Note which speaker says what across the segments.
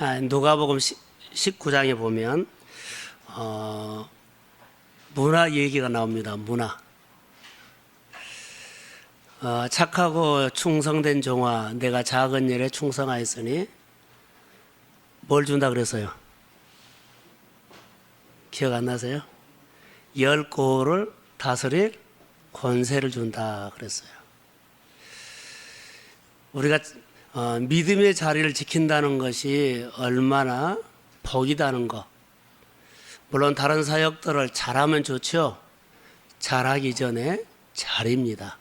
Speaker 1: 누가복음 19장에 보면 문화 얘기가 나옵니다. 문화. 착하고 충성된 종아, 내가 작은 일에 충성하였으니 뭘 준다 그랬어요? 기억 안 나세요? 10고을을 다스릴 권세를 준다 그랬어요. 우리가 믿음의 자리를 지킨다는 것이 얼마나 복이다는 것. 물론 다른 사역들을 잘하면 좋죠. 잘하기 전에 잘입니다.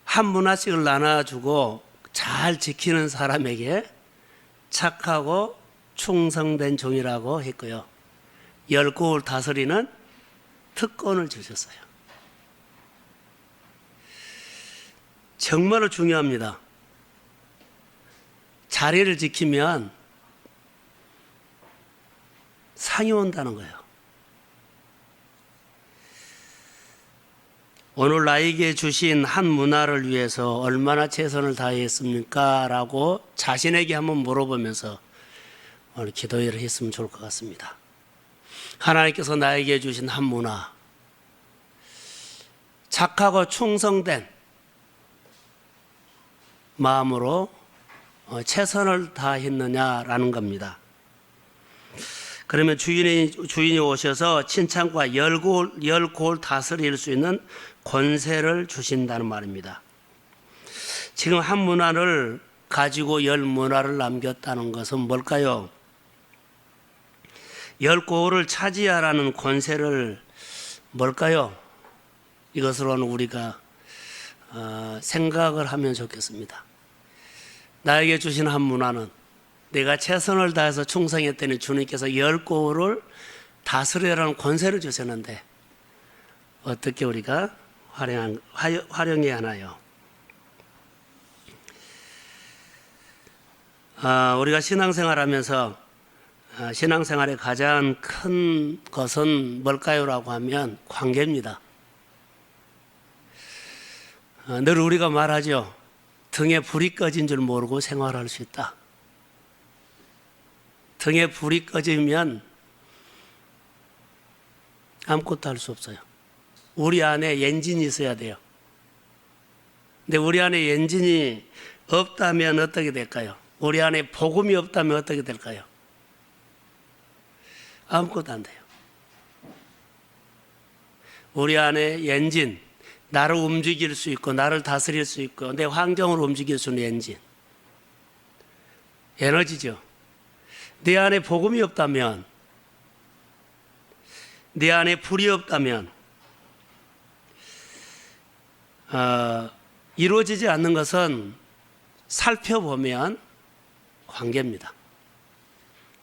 Speaker 1: 한 문화씩을 나눠주고 잘 지키는 사람에게 착하고 충성된 종이라고 했고요. 10고을 다스리는 특권을 주셨어요. 정말로 중요합니다. 자리를 지키면 상이 온다는 거예요. 오늘 나에게 주신 한 문화를 위해서 얼마나 최선을 다했습니까? 라고 자신에게 한번 물어보면서 오늘 기도회를 했으면 좋을 것 같습니다. 하나님께서 나에게 주신 한 문화, 착하고 충성된 마음으로 최선을 다했느냐라는 겁니다. 그러면 주인이 오셔서 친창과 10고을 다스릴 수 있는 권세를 주신다는 말입니다. 지금 한 문화를 가지고 10문화를 남겼다는 것은 뭘까요? 10고을을 차지하라는 권세를 뭘까요? 이것으로는 우리가 생각을 하면 좋겠습니다. 나에게 주신 한 문화는 내가 최선을 다해서 충성했더니 주님께서 10고을을 다스리라는 권세를 주셨는데 어떻게 우리가 활용해야 하나요? 우리가 신앙생활하면서 신앙생활의 가장 큰 것은 뭘까요? 라고 하면 관계입니다. 늘 우리가 말하죠. 등에 불이 꺼진 줄 모르고 생활할 수 있다. 등에 불이 꺼지면 아무것도 할 수 없어요. 우리 안에 엔진이 있어야 돼요. 근데 우리 안에 엔진이 없다면 어떻게 될까요? 우리 안에 복음이 없다면 어떻게 될까요? 아무것도 안 돼요. 우리 안에 엔진, 나를 움직일 수 있고 나를 다스릴 수 있고 내 환경을 움직일 수 있는 엔진, 에너지죠. 내 안에 복음이 없다면, 내 안에 불이 없다면 이루어지지 않는 것은 살펴보면 관계입니다.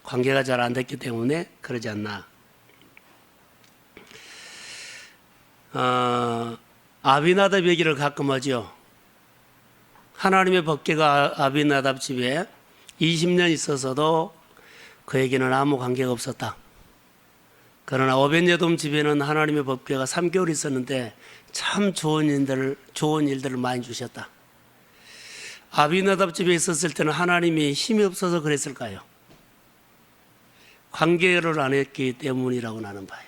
Speaker 1: 관계가 잘 안 됐기 때문에 그러지 않나. 아비나답 얘기를 가끔 하죠. 하나님의 법궤가 아비나답 집에 20년 있어서도 그에게는 아무 관계가 없었다. 그러나 오벳예돔 집에는 하나님의 법궤가 3개월 있었는데 참 좋은 일들을 많이 주셨다. 아비나답 집에 있었을 때는 하나님이 힘이 없어서 그랬을까요? 관계를 안 했기 때문이라고 나는 봐요.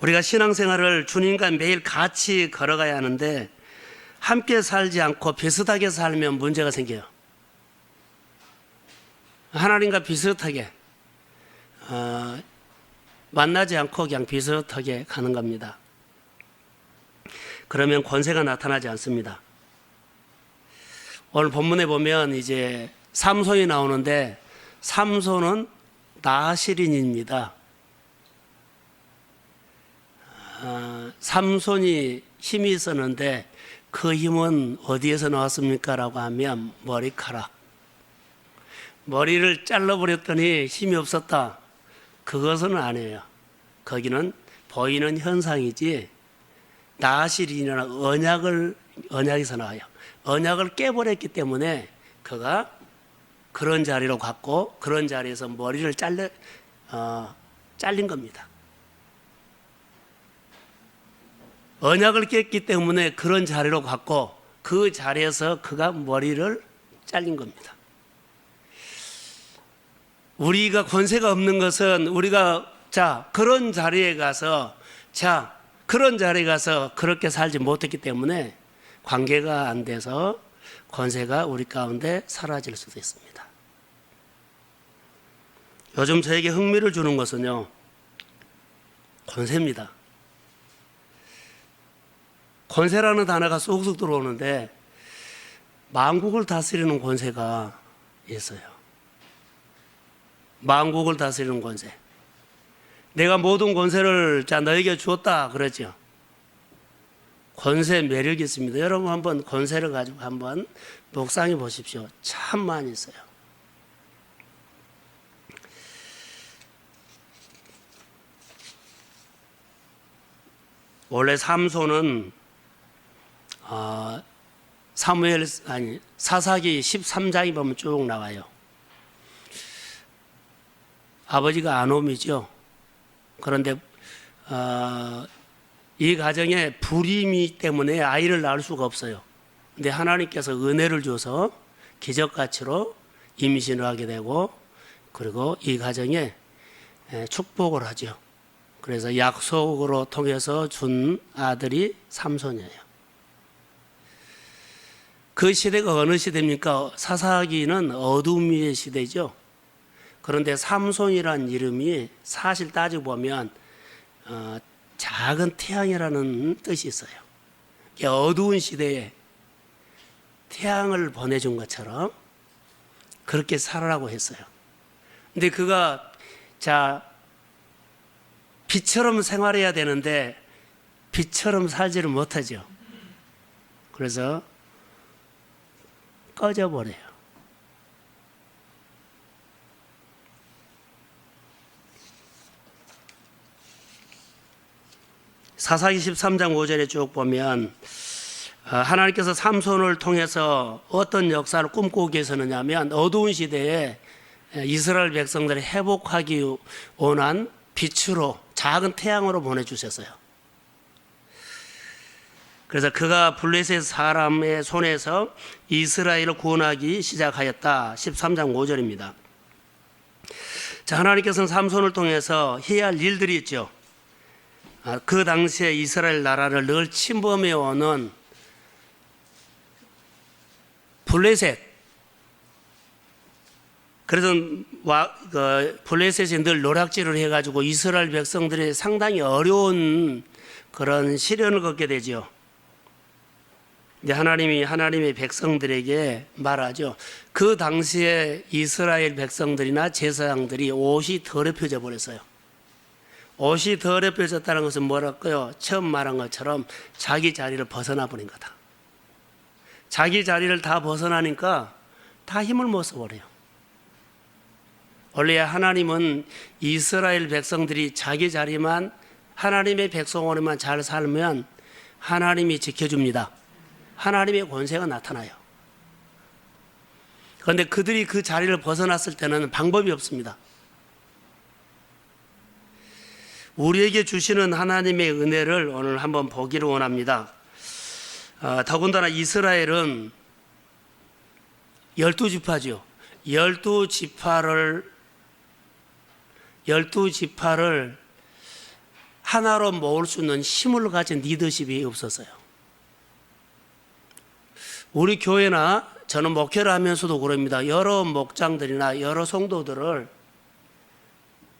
Speaker 1: 우리가 신앙생활을 주님과 매일 같이 걸어가야 하는데 함께 살지 않고 비슷하게 살면 문제가 생겨요. 하나님과 비슷하게 만나지 않고 그냥 비슷하게 가는 겁니다. 그러면 권세가 나타나지 않습니다. 오늘 본문에 보면 이제 삼손이 나오는데 삼손은 나실인입니다. 삼손이 힘이 있었는데 그 힘은 어디에서 나왔습니까? 라고 하면 머리카락. 머리를 잘라버렸더니 힘이 없었다. 그것은 아니에요. 거기는 보이는 현상이지 나실인이라는 언약에서 나와요. 언약을 깨버렸기 때문에 그가 그런 자리로 갔고 그런 자리에서 머리를 잘린 겁니다. 언약을 깼기 때문에 그런 자리로 갔고 그 자리에서 그가 머리를 잘린 겁니다. 우리가 권세가 없는 것은 우리가 그런 자리에 가서 그렇게 살지 못했기 때문에 관계가 안 돼서 권세가 우리 가운데 사라질 수도 있습니다. 요즘 저에게 흥미를 주는 것은요, 권세입니다. 권세라는 단어가 쏙쏙 들어오는데 만국을 다스리는 권세가 있어요. 만국을 다스리는 권세. 내가 모든 권세를 너에게 주었다 그러죠. 권세 매력이 있습니다. 여러분 한번 권세를 가지고 한번 묵상해 보십시오. 참 많이 있어요. 원래 삼손은 사사기 13장에 보면 쭉 나와요. 아버지가 아놈이죠. 그런데 이 가정에 불임이 때문에 아이를 낳을 수가 없어요. 근데 하나님께서 은혜를 줘서 기적같이로 임신을 하게 되고, 그리고 이 가정에 축복을 하죠. 그래서 약속으로 통해서 준 아들이 삼손이에요. 그 시대가 어느 시대입니까? 사사기는 어둠의 시대죠. 그런데 삼손이라는 이름이 사실 따지고 보면 작은 태양이라는 뜻이 있어요. 어두운 시대에 태양을 보내준 것처럼 그렇게 살아라고 했어요. 근데 그가 빛처럼 생활해야 되는데 빛처럼 살지를 못하죠. 그래서 꺼져버려요. 사사기 13장 5절에 쭉 보면 하나님께서 삼손을 통해서 어떤 역사를 꿈꾸고 계셨느냐면, 어두운 시대에 이스라엘 백성들을 회복하기 원한 빛으로, 작은 태양으로 보내주셨어요. 그래서 그가 블레셋 사람의 손에서 이스라엘을 구원하기 시작하였다. 13장 5절입니다. 하나님께서는 삼손을 통해서 해야 할 일들이 있죠. 그 당시에 이스라엘 나라를 늘 침범해 오는 블레셋. 그래서 블레셋이 늘 노략질을 해가지고 이스라엘 백성들이 상당히 어려운 그런 시련을 겪게 되죠. 이제 하나님의 백성들에게 말하죠. 그 당시에 이스라엘 백성들이나 제사장들이 옷이 더럽혀져 버렸어요. 옷이 더럽혀졌다는 것은 뭐랄까요? 처음 말한 것처럼 자기 자리를 벗어나 버린 거다. 자기 자리를 다 벗어나니까 다 힘을 못 써버려요. 원래 하나님은 이스라엘 백성들이 자기 자리만, 하나님의 백성으로만 잘 살면 하나님이 지켜줍니다. 하나님의 권세가 나타나요. 그런데 그들이 그 자리를 벗어났을 때는 방법이 없습니다. 우리에게 주시는 하나님의 은혜를 오늘 한번 보기를 원합니다. 더군다나 이스라엘은 12지파죠. 12지파를 하나로 모을 수 있는 힘을 가진 리더십이 없었어요. 우리 교회나 저는 목회를 하면서도 그럽니다. 여러 목장들이나 여러 성도들을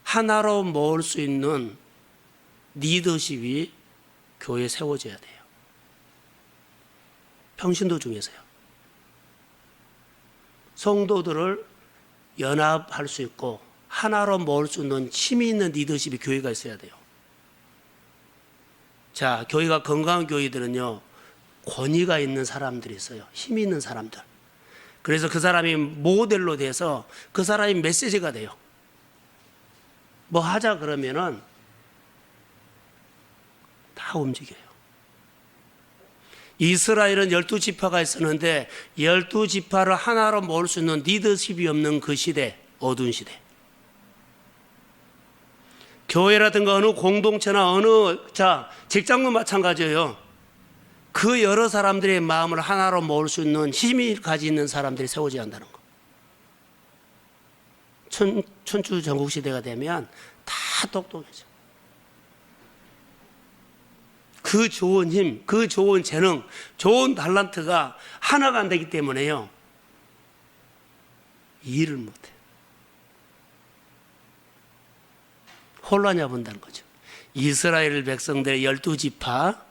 Speaker 1: 하나로 모을 수 있는 리더십이 교회에 세워져야 돼요. 평신도 중에서요. 성도들을 연합할 수 있고 하나로 모을 수 있는 힘이 있는 리더십이 교회가 있어야 돼요. 교회가 건강한 교회들은요, 권위가 있는 사람들이 있어요. 힘이 있는 사람들. 그래서 그 사람이 모델로 돼서 그 사람이 메시지가 돼요. 뭐 하자 그러면은 다 움직여요. 이스라엘은 12지파가 있었는데 12지파를 하나로 모을 수 있는 리더십이 없는 그 시대, 어두운 시대. 교회라든가 어느 공동체나 직장도 마찬가지예요. 그 여러 사람들의 마음을 하나로 모을 수 있는 힘이 가지고 있는 사람들이 세워져야 한다는 거. 춘추 전국시대가 되면 다 똑똑해져. 그 좋은 힘, 그 좋은 재능, 좋은 달란트가 하나가 안 되기 때문에요, 일을 못해요. 혼란이 와본다는 거죠. 이스라엘 백성들의 12지파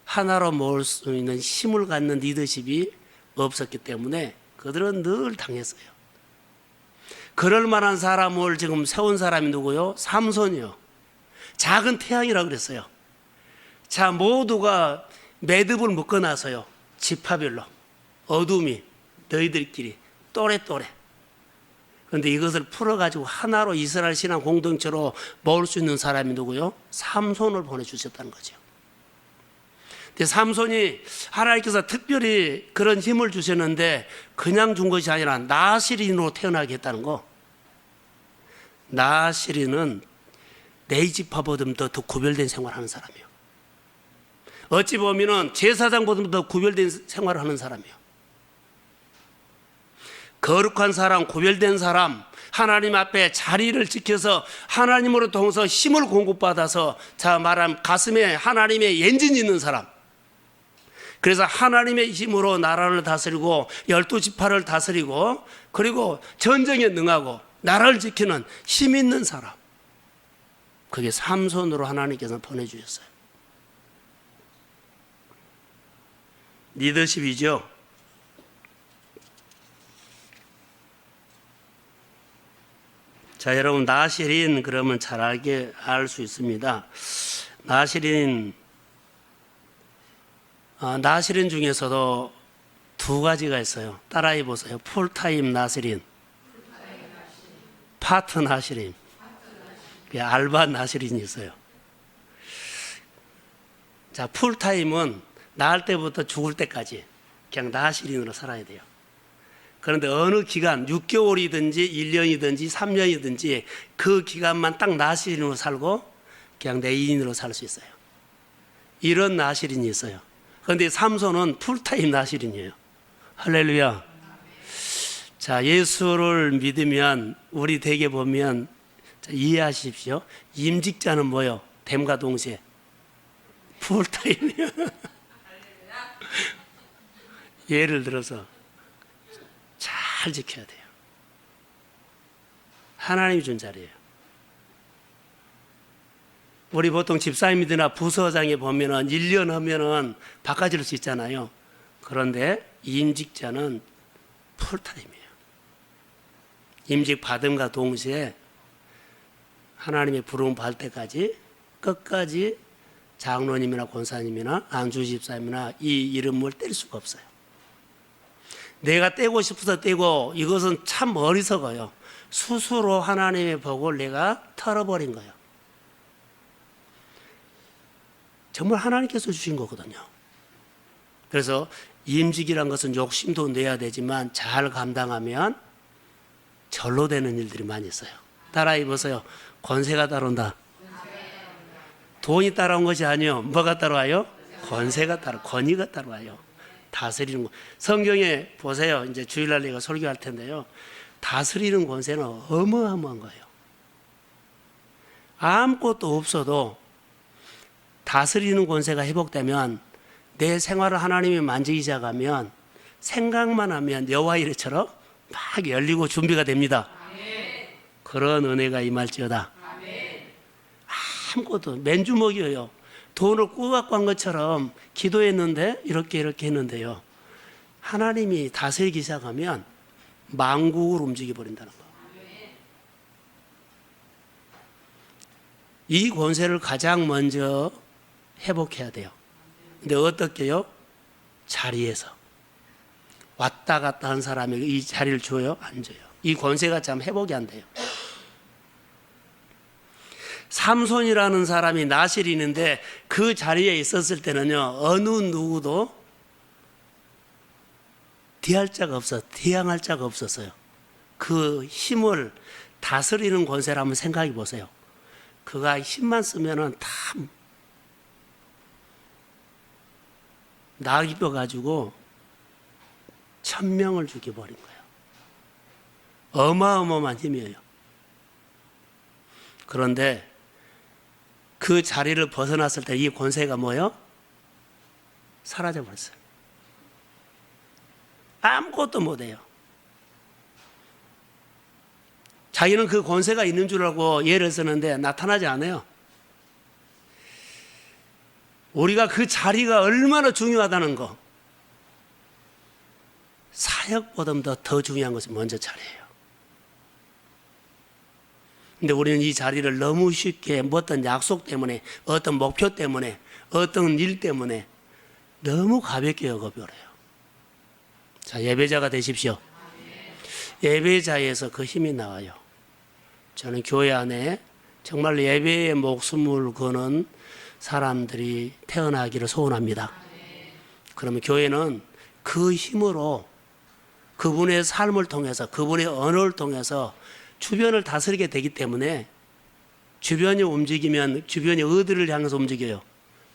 Speaker 1: 하나로 모을 수 있는 힘을 갖는 리더십이 없었기 때문에 그들은 늘 당했어요. 그럴 만한 사람을 지금 세운 사람이 누구요? 삼손이요. 작은 태양이라고 그랬어요. 자, 모두가 매듭을 묶어놔서요, 지파별로 어둠이 너희들끼리 또래또래. 그런데 이것을 풀어가지고 하나로 이스라엘 신앙 공동체로 모을 수 있는 사람이 누구요? 삼손을 보내주셨다는 거죠. 근데 삼손이 하나님께서 특별히 그런 힘을 주셨는데 그냥 준 것이 아니라 나시린으로 태어나게 했다는 거. 나시린은 네이지파보다 더 구별된 생활을 하는 사람이에요. 어찌 보면은 제사장보다 더 구별된 생활을 하는 사람이에요. 거룩한 사람, 구별된 사람, 하나님 앞에 자리를 지켜서 하나님으로 통해서 힘을 공급받아서 자 말하면 가슴에 하나님의 엔진이 있는 사람. 그래서 하나님의 힘으로 나라를 다스리고 12지파를 다스리고 그리고 전쟁에 능하고 나라를 지키는 힘 있는 사람. 그게 삼손으로 하나님께서 보내주셨어요. 리더십이죠. 자, 여러분 나시린 그러면 잘 알게 알 수 있습니다. 나시린 중에서도 두 가지가 있어요. 따라해 보세요. 풀타임 나시린, 파트 나시린, 알바 나시린이 있어요. 자, 풀타임은 낳을 때부터 죽을 때까지 그냥 나시린으로 살아야 돼요. 그런데 어느 기간 6개월이든지 1년이든지 3년이든지 그 기간만 딱 나시린으로 살고 그냥 내인으로 살 수 있어요. 이런 나시린이 있어요. 그런데 삼손은 풀타임 나시린이에요. 할렐루야. 자, 예수를 믿으면 우리 댁에 보면 이해하십시오. 임직자는 뭐요? 됨과 동시에 풀타임이에요. 예를 들어서 잘 지켜야 돼요. 하나님이 준 자리예요. 우리 보통 집사님이나 부서장에 보면은 1년 하면은 바꿔줄 수 있잖아요. 그런데 임직자는 풀타임이에요. 임직 받음과 동시에 하나님의 부름 받을 때까지 끝까지 장로님이나 권사님이나 안주 집사님이나 이 이름을 뗄 수가 없어요. 내가 떼고 싶어서 떼고 이것은 참 어리석어요. 스스로 하나님의 복을 내가 털어버린 거예요. 정말 하나님께서 주신 거거든요. 그래서 임직이란 것은 욕심도 내야 되지만 잘 감당하면 절로 되는 일들이 많이 있어요. 따라해 보세요. 권세가 따라온다. 돈이 따라온 것이 아니요. 뭐가 따라와요? 권세가 권위가 따라와요. 다스리는 거. 성경에 보세요. 이제 주일날 내가 설교할 텐데요. 다스리는 권세는 어마어마한 거예요. 아무것도 없어도 다스리는 권세가 회복되면 내 생활을 하나님이 만지기 시작하면 생각만 하면 여호와 이레처럼 막 열리고 준비가 됩니다. 아멘. 그런 은혜가 임할지어다. 아멘. 아무것도 맨주먹이에요. 돈을 꾸갖고 한 것처럼 기도했는데 이렇게 했는데요. 하나님이 다스리기 시작하면 만국을 움직여버린다는 거. 이 권세를 가장 먼저 회복해야 돼요. 근데 어떻게요? 자리에서 왔다 갔다 한 사람에게 이 자리를 줘요? 안 줘요. 이 권세가 참 회복이 안 돼요. 삼손이라는 사람이 나실인인데 그 자리에 있었을 때는요, 어느 누구도 대항할 자가 없었어요. 그 힘을 다스리는 권세를 한번 생각해 보세요. 그가 힘만 쓰면은 다 낙입혀 가지고 1000명을 죽여버린 거예요. 어마어마한 힘이에요. 그런데 그 자리를 벗어났을 때 이 권세가 뭐예요? 사라져버렸어요. 아무것도 못해요. 자기는 그 권세가 있는 줄 알고 예를 쓰는데 나타나지 않아요. 우리가 그 자리가 얼마나 중요하다는 거, 사역보다 더 중요한 것은 먼저 자리예요. 근데 우리는 이 자리를 너무 쉽게 어떤 약속 때문에, 어떤 목표 때문에, 어떤 일 때문에 너무 가볍게 여겨버려요. 자, 예배자가 되십시오. 예배자에서 그 힘이 나와요. 저는 교회 안에 정말 예배에 목숨을 거는 사람들이 태어나기를 소원합니다. 그러면 교회는 그 힘으로 그분의 삶을 통해서, 그분의 언어를 통해서 주변을 다스리게 되기 때문에 주변이 움직이면 주변이 어디를 향해서 움직여요?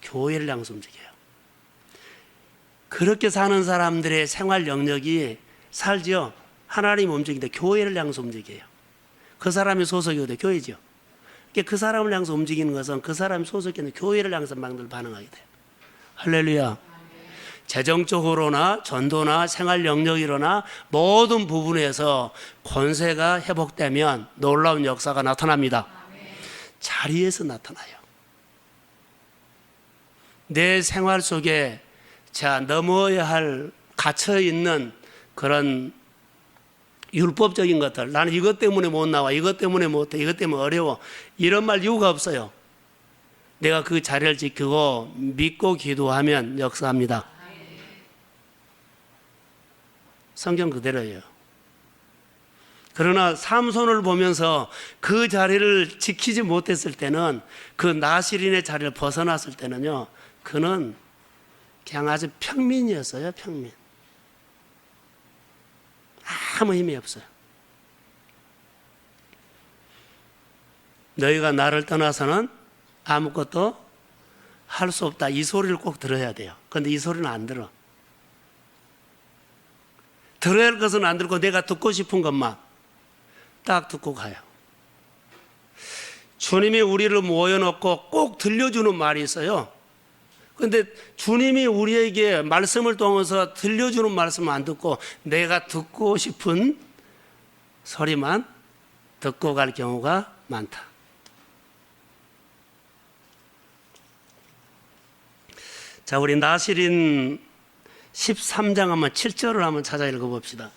Speaker 1: 교회를 향해서 움직여요. 그렇게 사는 사람들의 생활 영역이 살죠. 하나님 움직이는데 교회를 향해서 움직여요. 그 사람이 소속이 어디? 교회죠. 그 사람을 향해서 움직이는 것은 그 사람이 소속이 교회를 향해서 막 늘 반응하게 돼요. 할렐루야. 재정적으로나 전도나 생활 영역이로나 모든 부분에서 권세가 회복되면 놀라운 역사가 나타납니다. 자리에서 나타나요. 내 생활 속에 넘어야 할 갇혀있는 그런 율법적인 것들, 나는 이것 때문에 못 나와, 이것 때문에 못해, 이것 때문에 어려워, 이런 말 이유가 없어요. 내가 그 자리를 지키고 믿고 기도하면 역사합니다. 성경 그대로예요. 그러나 삼손을 보면서 그 자리를 지키지 못했을 때는, 그 나실인의 자리를 벗어났을 때는요, 그는 그냥 아주 평민이었어요. 평민. 아무 힘이 없어요. 너희가 나를 떠나서는 아무것도 할 수 없다. 이 소리를 꼭 들어야 돼요. 그런데 이 소리는 안 들어. 들어야 할 것은 안 들고 내가 듣고 싶은 것만 딱 듣고 가요. 주님이 우리를 모여놓고 꼭 들려주는 말이 있어요. 그런데 주님이 우리에게 말씀을 통해서 들려주는 말씀을 안 듣고 내가 듣고 싶은 소리만 듣고 갈 경우가 많다. 자, 우리 나실인 13장 한번 7절을 한번 찾아 읽어봅시다.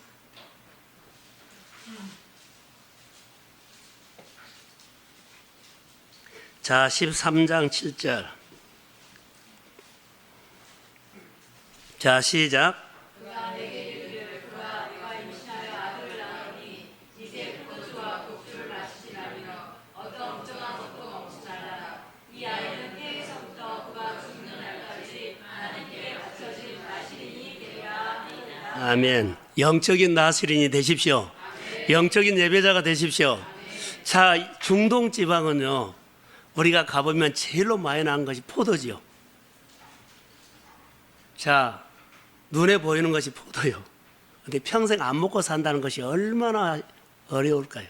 Speaker 1: 자, 13장 7절. 자, 시작. 아멘. 영적인 나실인이 되십시오. 영적인 예배자가 되십시오. 자, 중동 지방은요, 우리가 가보면 제일로 많이 나는 것이 포도지요. 자, 눈에 보이는 것이 포도요. 근데 평생 안 먹고 산다는 것이 얼마나 어려울까요?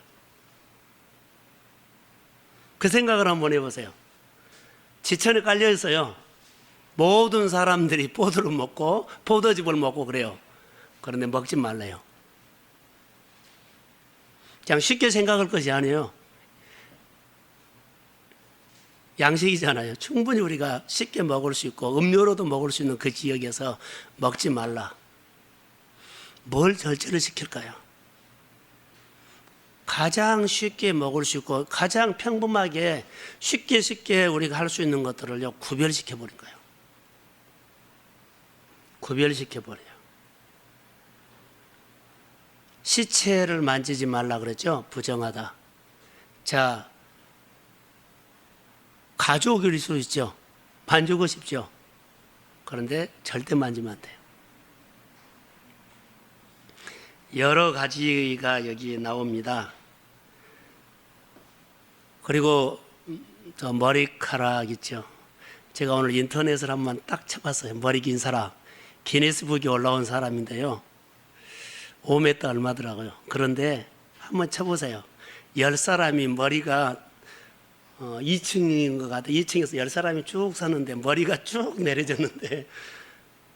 Speaker 1: 그 생각을 한번 해보세요. 지천에 깔려 있어요. 모든 사람들이 포도를 먹고 포도즙을 먹고 그래요. 그런데 먹지 말래요. 그냥 쉽게 생각할 것이 아니에요. 양식이잖아요. 충분히 우리가 쉽게 먹을 수 있고 음료로도 먹을 수 있는 그 지역에서 먹지 말라. 뭘 절제를 시킬까요? 가장 쉽게 먹을 수 있고 가장 평범하게 쉽게 우리가 할 수 있는 것들을요, 구별시켜버린 거예요. 구별시켜버려요. 시체를 만지지 말라 그랬죠? 부정하다. 자, 가족일 수 있죠. 만지고 싶죠. 그런데 절대 만지면 안 돼요. 여러 가지가 여기 나옵니다. 그리고 저 머리카락 있죠. 제가 오늘 인터넷을 한번 딱 쳐봤어요. 머리 긴 사람. 기네스북에 올라온 사람인데요. 5m 얼마더라고요. 그런데 한번 쳐보세요. 10사람이 머리가 2층인 것 같아요. 2층에서 10사람이 쭉 섰는데 머리가 쭉 내려졌는데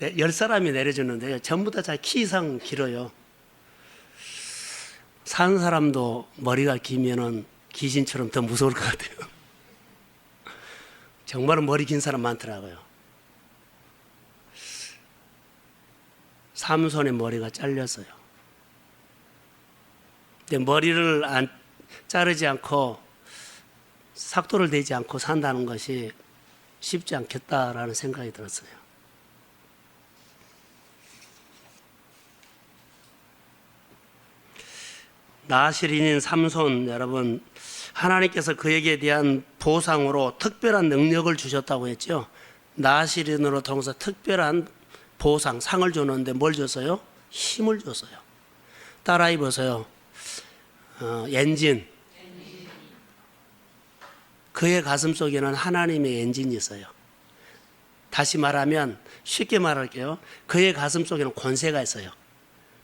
Speaker 1: 10사람이 내려졌는데요. 전부 다 자 키 이상 길어요. 사는 사람도 머리가 기면은 귀신처럼 더 무서울 것 같아요. 정말로 머리 긴 사람 많더라고요. 삼손의 머리가 잘렸어요. 근데 머리를 자르지 않고 삭도를 대지 않고 산다는 것이 쉽지 않겠다라는 생각이 들었어요. 나실인인 삼손, 여러분, 하나님께서 그에게 대한 보상으로 특별한 능력을 주셨다고 했죠. 나실인으로 통해서 특별한 보상, 상을 줬는데 뭘 줬어요? 힘을 줬어요. 따라해 보세요. 엔진. 그의 가슴 속에는 하나님의 엔진이 있어요. 다시 말하면, 쉽게 말할게요. 그의 가슴 속에는 권세가 있어요.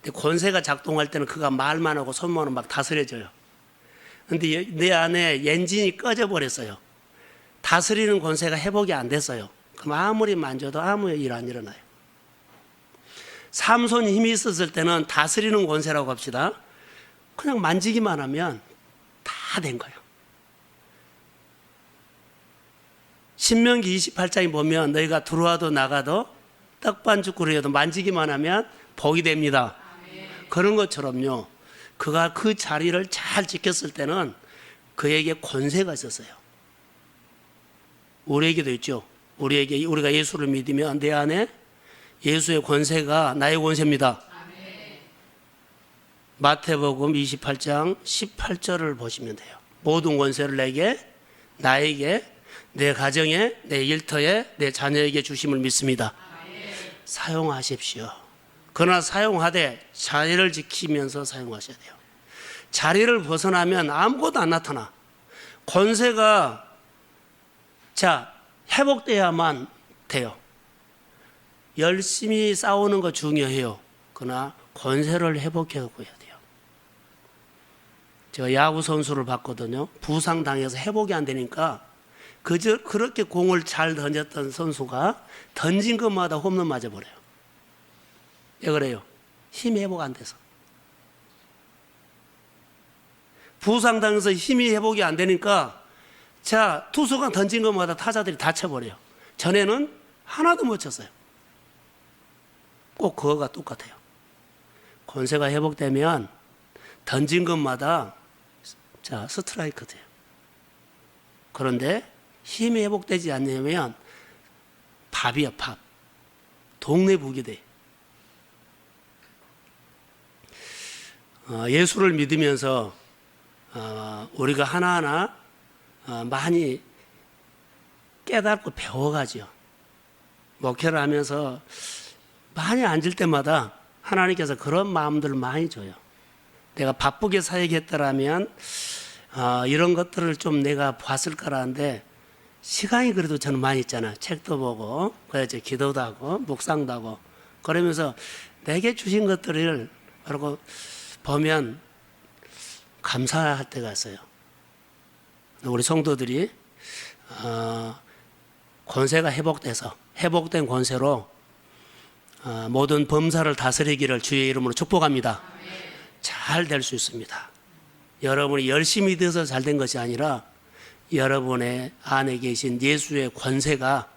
Speaker 1: 근데 권세가 작동할 때는 그가 말만 하고 손만 하고 막 다스려져요. 근데 내 안에 엔진이 꺼져버렸어요. 다스리는 권세가 회복이 안 됐어요. 그럼 아무리 만져도 아무 일 안 일어나요. 삼손이 힘이 있었을 때는 다스리는 권세라고 합시다. 그냥 만지기만 하면 다 된 거예요. 신명기 28장에 보면 너희가 들어와도 나가도 떡반죽구리여도 만지기만 하면 복이 됩니다. 그런 것처럼요. 그가 그 자리를 잘 지켰을 때는 그에게 권세가 있었어요. 우리에게도 있죠. 우리가 예수를 믿으면 내 안에 예수의 권세가 나의 권세입니다. 마태복음 28장 18절을 보시면 돼요. 모든 권세를 나에게, 내 가정에, 내 일터에, 내 자녀에게 주심을 믿습니다. 사용하십시오. 그러나 사용하되 자리를 지키면서 사용하셔야 돼요. 자리를 벗어나면 아무것도 안 나타나. 권세가 회복돼야만 돼요. 열심히 싸우는 거 중요해요. 그러나 권세를 회복해야 돼요. 제가 야구 선수를 봤거든요. 부상당해서 회복이 안 되니까 그렇게 공을 잘 던졌던 선수가 던진 것마다 홈런 맞아버려요. 왜 그래요? 힘이 회복 안 돼서. 부상당해서 힘이 회복이 안 되니까 투수가 던진 것마다 타자들이 다쳐버려요. 전에는 하나도 못 쳤어요. 꼭 그거가 똑같아요. 권세가 회복되면 던진 것마다 스트라이크 돼요. 그런데 힘이 회복되지 않으면 밥이야, 밥. 동네 북이 돼. 예수를 믿으면서 우리가 하나하나 많이 깨닫고 배워가죠. 목회를 하면서 많이 앉을 때마다 하나님께서 그런 마음들을 많이 줘요. 내가 바쁘게 사역했더라면 이런 것들을 좀 내가 봤을 거라는데 시간이 그래도 저는 많이 있잖아요. 책도 보고 그래서 기도도 하고 묵상도 하고 그러면서 내게 주신 것들을 그러고 보면 감사할 때가 있어요. 우리 성도들이 권세가 회복된 권세로 모든 범사를 다스리기를 주의 이름으로 축복합니다. 잘 될 수 있습니다. 여러분이 열심히 돼서 잘 된 것이 아니라 여러분의 안에 계신 예수의 권세가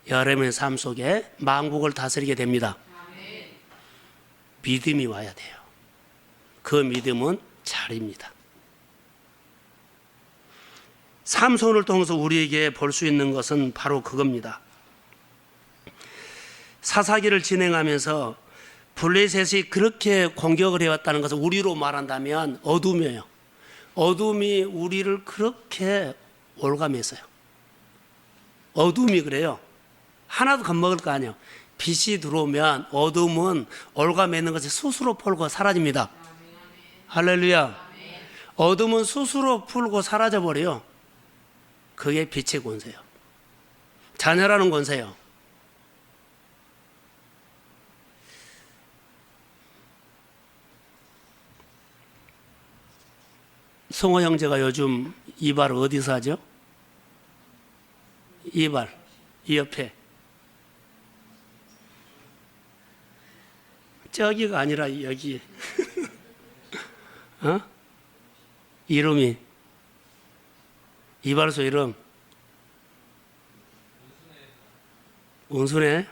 Speaker 1: 여러분의 삶 속에 만국을 다스리게 됩니다. 믿음이 와야 돼요. 그 믿음은 잘입니다. 삼손을 통해서 우리에게 볼 수 있는 것은 바로 그겁니다. 사사기를 진행하면서 블레셋이 그렇게 공격을 해왔다는 것을 우리로 말한다면 어둠이에요. 어둠이 우리를 그렇게 올감했어요. 어둠이 그래요. 하나도 겁먹을 거 아니에요. 빛이 들어오면 어둠은 올가매는 것이 스스로 풀고 사라집니다. 할렐루야. 어둠은 스스로 풀고 사라져버려요. 그게 빛의 권세예요. 자녀라는 권세예요. 성호 형제가 요즘 이발 어디서 하죠? 이발 이 옆에 저기가 아니라 여기 어? 이름이 이발소 이름 온순해.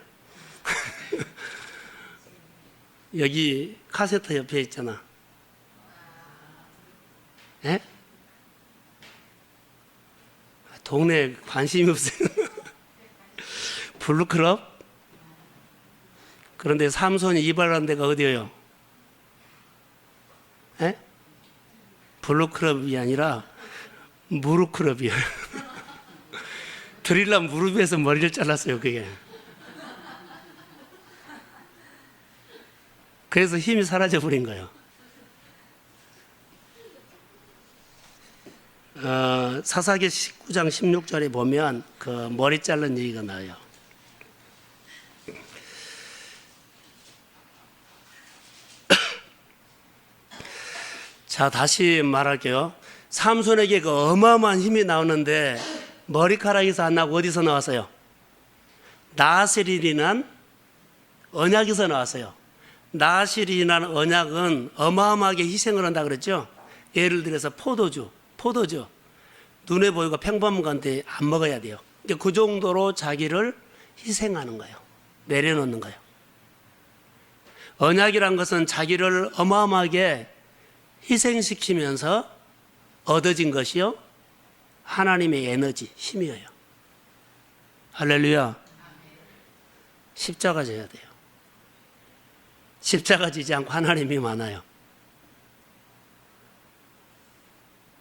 Speaker 1: 여기 카세터 옆에 있잖아. 에? 동네에 관심이 없어요. 블루클럽? 그런데 삼손이 이발한 데가 어디예요? 에? 블루클럽이 아니라 무릎클럽이에요. 드릴라 무릎에서 머리를 잘랐어요, 그게. 그래서 힘이 사라져 버린 거예요. 사사기 19장 16절에 보면 그 머리 자른 얘기가 나와요. 자, 다시 말할게요. 삼손에게 그 어마어마한 힘이 나오는데 머리카락에서 안 나고 어디서 나왔어요? 나실이라는 언약에서 나왔어요. 나실이라는 언약은 어마어마하게 희생을 한다 그랬죠. 예를 들어서 포도주 눈에 보이고 평범한 건데 안 먹어야 돼요. 그 정도로 자기를 희생하는 거예요. 내려놓는 거예요. 언약이란 것은 자기를 어마어마하게 희생시키면서 얻어진 것이요 하나님의 에너지, 힘이에요. 할렐루야. 십자가 져야 돼요. 십자가 지지 않고 하나님이 많아요.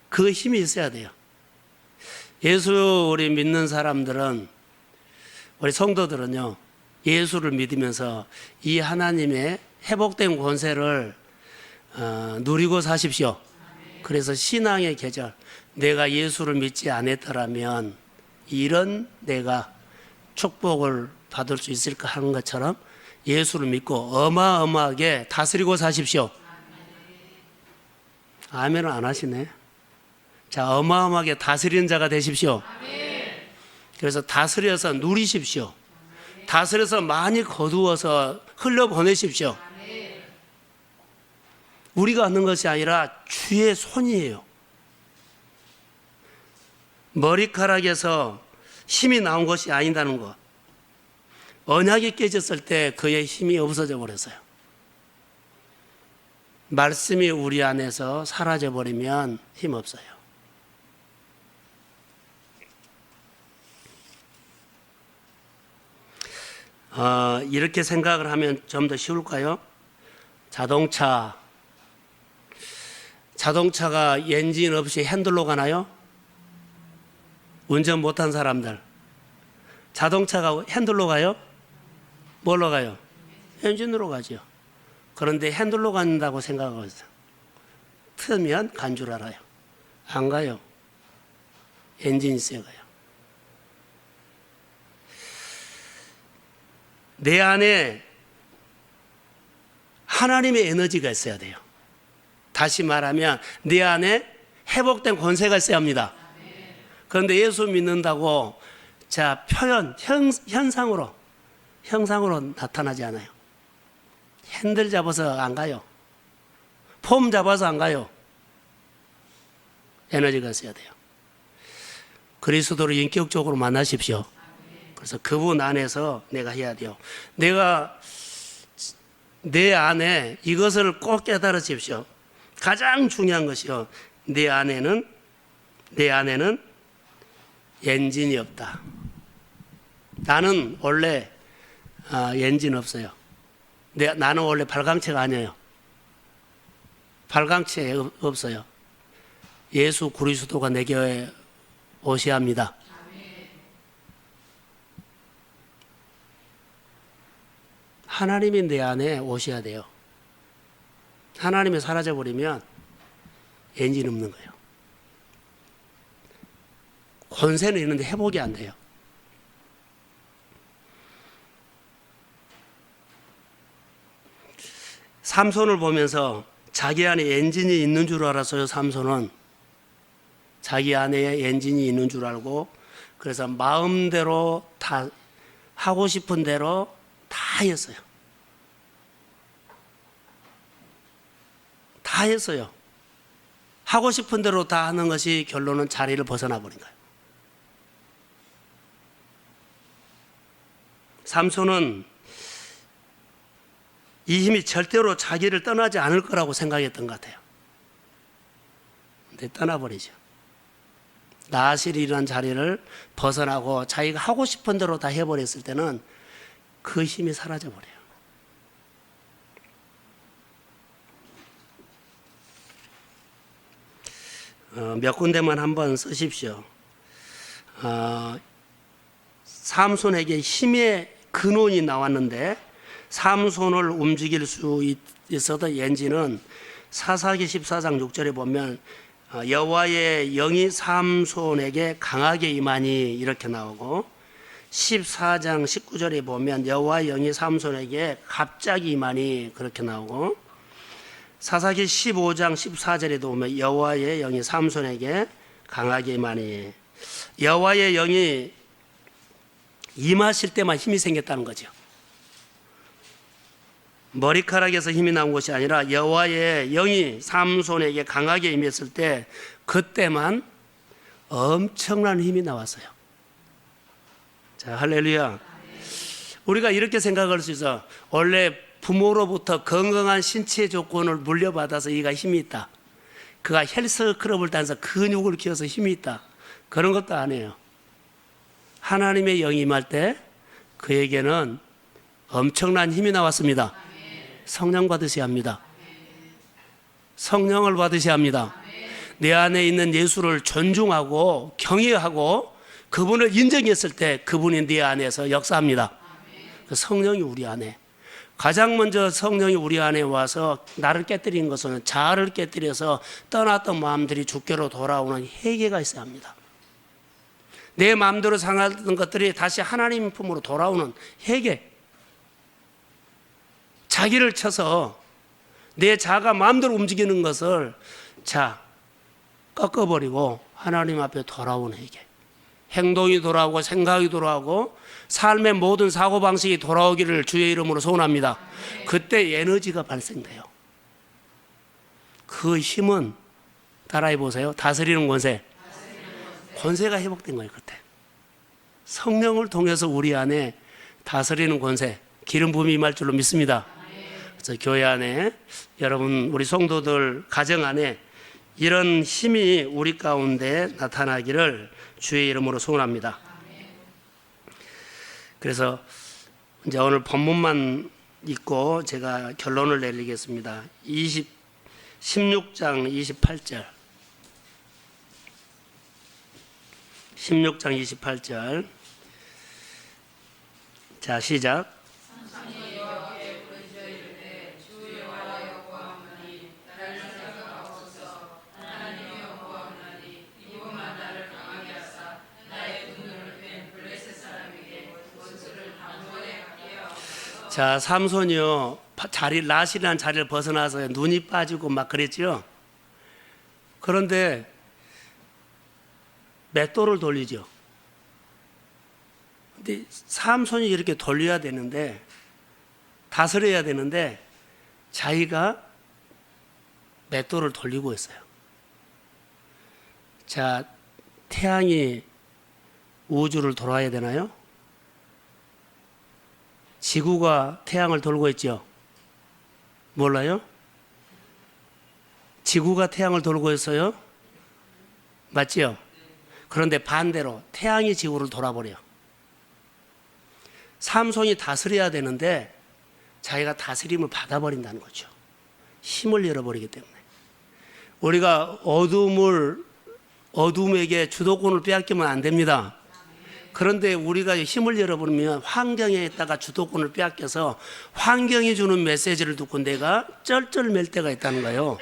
Speaker 1: 그 힘이 있어야 돼요. 예수 우리 믿는 사람들은, 우리 성도들은요, 예수를 믿으면서 이 하나님의 회복된 권세를 누리고 사십시오. 그래서 신앙의 계절, 내가 예수를 믿지 않았더라면 이런 내가 축복을 받을 수 있을까 하는 것처럼 예수를 믿고 어마어마하게 다스리고 사십시오. 아멘을 안 하시네. 자, 어마어마하게 다스리는 자가 되십시오. 그래서 다스려서 누리십시오. 다스려서 많이 거두어서 흘려보내십시오. 우리가 하는 것이 아니라 주의 손이에요. 머리카락에서 힘이 나온 것이 아니다는 것. 언약이 깨졌을 때 그의 힘이 없어져 버렸어요. 말씀이 우리 안에서 사라져 버리면 힘 없어요. 이렇게 생각을 하면 좀 더 쉬울까요? 자동차가 엔진 없이 핸들로 가나요? 운전 못한 사람들. 자동차가 핸들로 가요? 뭘로 가요? 엔진으로 가죠. 그런데 핸들로 간다고 생각하고 있어요. 트면 간 줄 알아요. 안 가요. 엔진이 있어야 가요. 내 안에 하나님의 에너지가 있어야 돼요. 다시 말하면 내 안에 회복된 권세가 있어야 합니다. 그런데 예수 믿는다고 자 형상으로 나타나지 않아요. 핸들 잡아서 안 가요. 폼 잡아서 안 가요. 에너지가 있어야 돼요. 그리스도를 인격적으로 만나십시오. 그래서 그분 안에서 내가 해야 돼요. 내가 내 안에 이것을 꼭 깨달으십시오. 가장 중요한 것이요. 내 안에는 엔진이 없다. 나는 원래 엔진 없어요. 나는 원래 발광체가 아니에요. 발광체 없어요. 예수 그리스도가 내게 오셔야 합니다. 하나님이 내 안에 오셔야 돼요. 하나님이 사라져버리면 엔진 없는 거예요. 권세는 있는데 회복이 안 돼요. 삼손을 보면서 자기 안에 엔진이 있는 줄 알았어요. 삼손은 자기 안에 엔진이 있는 줄 알고, 그래서 마음대로 다 하고 싶은 대로 다 했어요. 다 했어요. 하고 싶은 대로 다 하는 것이 결론은 자리를 벗어나 버린 거예요. 삼손은 이 힘이 절대로 자기를 떠나지 않을 거라고 생각했던 것 같아요. 근데 떠나버리죠. 나실이라는 자리를 벗어나고 자기가 하고 싶은 대로 다 해버렸을 때는 그 힘이 사라져버려요. 몇 군데만 한번 쓰십시오. 삼손에게 힘의 근원이 나왔는데 삼손을 움직일 수 있었던 엔진은 사사기 14장 6절에 보면 여호와의 영이 삼손에게 강하게 임하니 이렇게 나오고, 14장 19절에 보면 여호와의 영이 삼손에게 갑자기 임하니 그렇게 나오고, 사사기 15장 14절에도 보면 여호와의 영이 삼손에게 강하게 임하니, 여호와의 영이 임하실 때만 힘이 생겼다는 거죠. 머리카락에서 힘이 나온 것이 아니라 여호와의 영이 삼손에게 강하게 임했을 때 그때만 엄청난 힘이 나왔어요. 자, 할렐루야. 우리가 이렇게 생각할 수 있어. 원래 부모로부터 건강한 신체 조건을 물려받아서 이가 힘이 있다. 그가 헬스클럽을 다녀서 근육을 키워서 힘이 있다. 그런 것도 아니에요. 하나님의 영이 임할 때 그에게는 엄청난 힘이 나왔습니다. 성령 받으셔야 합니다. 성령을 받으셔야 합니다. 내 안에 있는 예수를 존중하고 경외하고 그분을 인정했을 때 그분이 네 안에서 역사합니다. 성령이 우리 안에, 가장 먼저 성령이 우리 안에 와서 나를 깨뜨린 것은 자아를 깨뜨려서 떠났던 마음들이 주께로 돌아오는 회개가 있어야 합니다. 내 마음대로 상하던 것들이 다시 하나님 품으로 돌아오는 회개. 자기를 쳐서 내 자아가 마음대로 움직이는 것을 꺾어버리고 하나님 앞에 돌아오는 회개. 행동이 돌아오고 생각이 돌아오고 삶의 모든 사고방식이 돌아오기를 주의 이름으로 소원합니다. 그때 에너지가 발생돼요. 그 힘은 따라해 보세요. 다스리는 권세. 권세가 회복된 거예요. 그때 성령을 통해서 우리 안에 다스리는 권세, 기름 부음이 임할 줄로 믿습니다. 그래서 교회 안에 여러분, 우리 성도들 가정 안에 이런 힘이 우리 가운데 나타나기를 주의 이름으로 소원합니다. 그래서 이제 오늘 본문만 읽고 제가 결론을 내리겠습니다. 16장 28절. 16장 28절. 자, 시작. 자, 삼손이요, 라실이라는 자리를 벗어나서 눈이 빠지고 막 그랬죠. 그런데 맷돌을 돌리죠. 근데 삼손이 이렇게 돌려야 되는데, 다스려야 되는데 자기가 맷돌을 돌리고 있어요. 자, 태양이 우주를 돌아야 되나요? 지구가 태양을 돌고 있죠? 몰라요? 지구가 태양을 돌고 있어요? 맞지요? 그런데 반대로 태양이 지구를 돌아버려요. 삼손이 다스려야 되는데 자기가 다스림을 받아버린다는 거죠. 힘을 잃어버리기 때문에. 우리가 어둠에게 주도권을 빼앗기면 안 됩니다. 그런데 우리가 힘을 잃어버리면 환경에 있다가 주도권을 빼앗겨서 환경이 주는 메시지를 듣고 내가 쩔쩔맬 때가 있다는 거예요.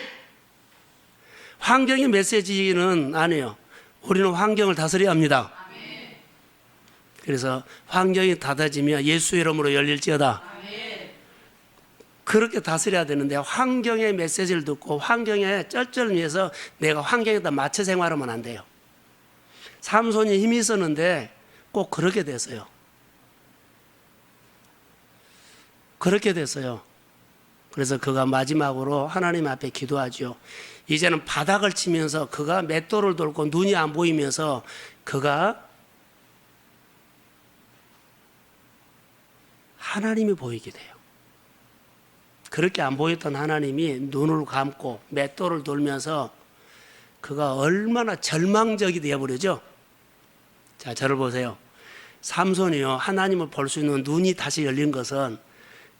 Speaker 1: 환경의 메시지는 아니에요. 우리는 환경을 다스려야 합니다. 그래서 환경이 닫아지면 예수 이름으로 열릴지어다. 그렇게 다스려야 되는데 환경의 메시지를 듣고 환경에 쩔쩔매서 내가 환경에다 맞춰 생활하면 안 돼요. 삼손이 힘이 있었는데 꼭 그렇게 됐어요. 그렇게 됐어요. 그래서 그가 마지막으로 하나님 앞에 기도하죠. 이제는 바닥을 치면서 그가 맷돌을 돌고 눈이 안 보이면서 그가 하나님이 보이게 돼요. 그렇게 안 보였던 하나님이 눈을 감고 맷돌을 돌면서 그가 얼마나 절망적이 되어버리죠. 자, 저를 보세요. 삼손이요, 하나님을 볼 수 있는 눈이 다시 열린 것은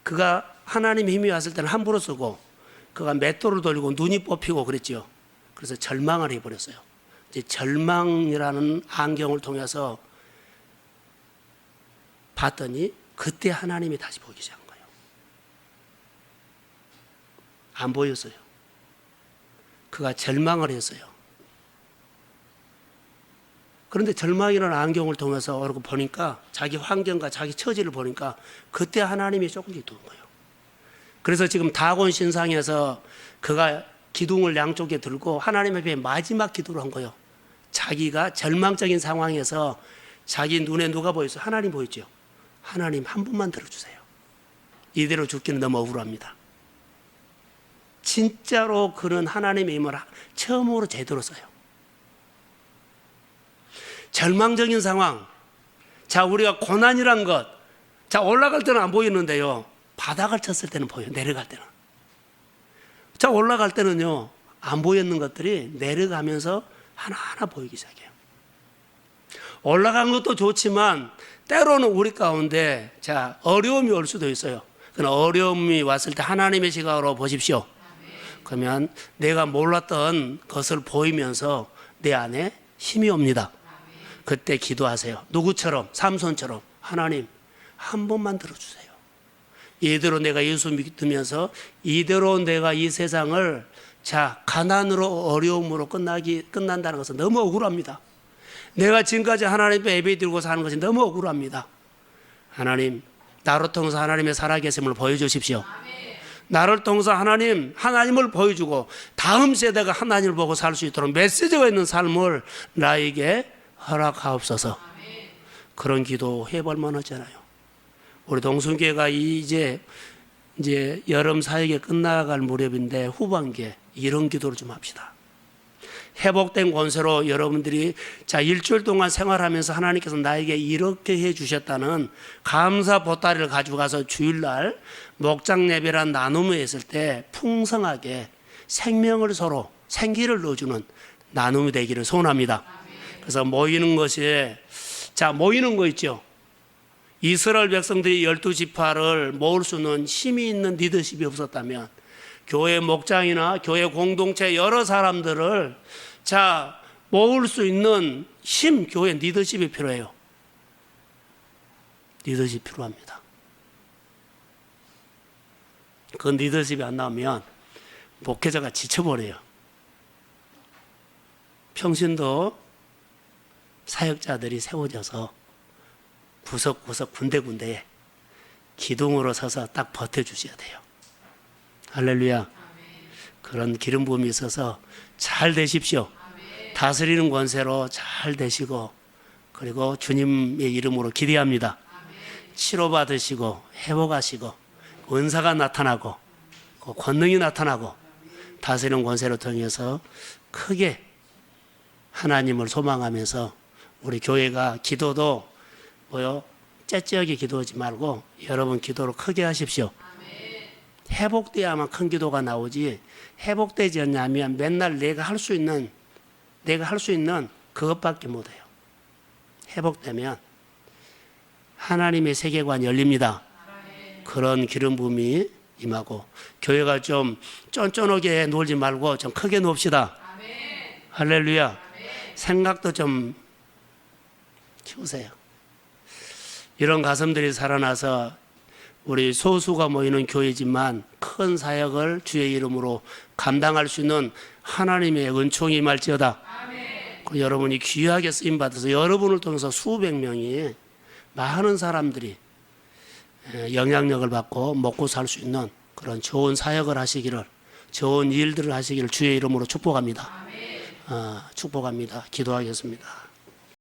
Speaker 1: 그가 하나님의 힘이 왔을 때는 함부로 쓰고 그가 맷돌을 돌리고 눈이 뽑히고 그랬죠. 그래서 절망을 해버렸어요. 이제 절망이라는 안경을 통해서 봤더니 그때 하나님이 다시 보이기 시작한 거예요. 안 보였어요. 그가 절망을 했어요. 그런데 절망이라는 안경을 통해서 얼굴 보니까 자기 환경과 자기 처지를 보니까 그때 하나님이 조금씩 도운 거예요. 그래서 지금 다곤 신상에서 그가 기둥을 양쪽에 들고 하나님 앞에 마지막 기도를 한 거예요. 자기가 절망적인 상황에서 자기 눈에 누가 보였어요? 하나님 보였죠. 하나님 한 분만 들어주세요. 이대로 죽기는 너무 억울합니다. 진짜로 그는 하나님의 힘을 처음으로 제대로 써요. 절망적인 상황. 자, 우리가 고난이란 것. 자, 올라갈 때는 안 보이는데요. 바닥을 쳤을 때는 보여요. 내려갈 때는. 자, 올라갈 때는요. 안 보였는 것들이 내려가면서 하나하나 보이기 시작해요. 올라간 것도 좋지만 때로는 우리 가운데 자, 어려움이 올 수도 있어요. 그러나 어려움이 왔을 때 하나님의 시각으로 보십시오. 그러면 내가 몰랐던 것을 보이면서 내 안에 힘이 옵니다. 그때 기도하세요. 누구처럼? 삼손처럼. 하나님 한 번만 들어주세요. 이대로 내가 예수 믿으면서 이대로 내가 이 세상을 자, 가난으로 어려움으로 끝난다는 것은 너무 억울합니다. 내가 지금까지 하나님 앞에 예배드리고 사는 것이 너무 억울합니다. 하나님, 나를 통해서 하나님의 살아계심을 보여주십시오. 나를 통해서 하나님을 보여주고 다음 세대가 하나님을 보고 살 수 있도록 메시지가 있는 삶을 나에게 허락하옵소서. 그런 기도 해볼 만하잖아요. 우리 동순교회가 이제 여름 사역이 끝나갈 무렵인데 후반기에 이런 기도를 좀 합시다. 회복된 권세로 여러분들이 자, 일주일 동안 생활하면서 하나님께서 나에게 이렇게 해 주셨다는 감사 보따리를 가지고 가서 주일날 목장 예배란 나눔을 했을 때 풍성하게 생명을 서로 생기를 넣어주는 나눔이 되기를 소원합니다. 그래서 모이는 것이 자, 모이는 거 있죠. 이스라엘 백성들이 12지파를 모을 수 있는 힘이 있는 리더십이 없었다면 교회 목장이나 교회 공동체 여러 사람들을 자, 모을 수 있는 힘, 교회 리더십이 필요해요. 리더십이 필요합니다. 그 리더십이 안 나오면 목회자가 지쳐버려요. 평신도 사역자들이 세워져서 구석구석 군데군데에 기둥으로 서서 딱 버텨주셔야 돼요. 할렐루야. 그런 기름 부음이 있어서 잘 되십시오. 다스리는 권세로 잘 되시고 그리고 주님의 이름으로 기대합니다. 치료받으시고 회복하시고 은사가 나타나고 권능이 나타나고 다스리는 권세를 통해서 크게 하나님을 소망하면서 우리 교회가 기도도 째째하게 기도하지 말고 여러분 기도를 크게 하십시오. 회복돼야만 큰 기도가 나오지 회복되지 않냐면 맨날 내가 할 수 있는 그것밖에 못해요. 회복되면 하나님의 세계관이 열립니다. 그런 기름 부음이 임하고 교회가 좀 쫀쫀하게 놀지 말고 좀 크게 놉시다. 할렐루야. 생각도 좀 키우세요. 이런 가슴들이 살아나서 우리 소수가 모이는 교회지만 큰 사역을 주의 이름으로 감당할 수 있는 하나님의 은총이 임할지어다. 여러분이 귀하게 쓰임받아서 여러분을 통해서 수백 명이 많은 사람들이 영향력을 받고 먹고 살 수 있는 그런 좋은 사역을 하시기를 좋은 일들을 하시기를 주의 이름으로 축복합니다. 축복합니다. 기도하겠습니다.